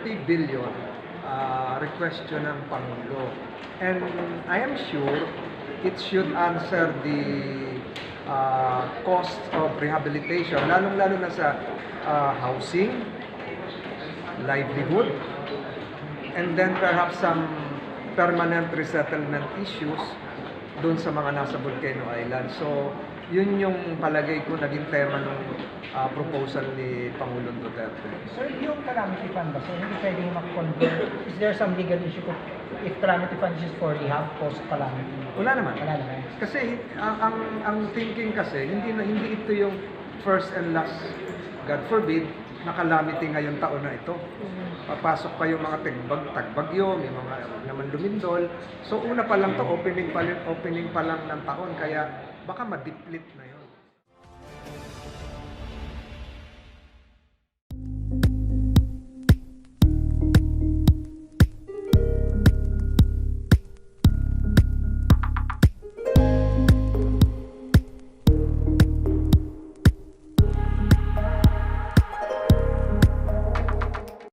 30 billion request yun ng Pangulo. And I am sure it should answer the cost of rehabilitation, lalong-lalo na sa housing, livelihood, and then perhaps some permanent resettlement issues doon sa mga nasa Volcano Island. So, yun yung palagay ko naging tema ng proposal ni Pangulong Duterte. Sir, yung Calamity Fund ba? So, hindi pwedeng mag-convert? Is there some legal issue if Calamity Fund is for rehab post-calamity? Wala naman. Wala naman. Kasi ang thinking kasi, hindi ito yung first and last, God forbid, na calamity ngayong taon na ito. Papasok pa yung mga tagbagyo, may mga naman lumindol. So una pa lang to, opening pa lang ng taon, kaya baka madiplit na yun.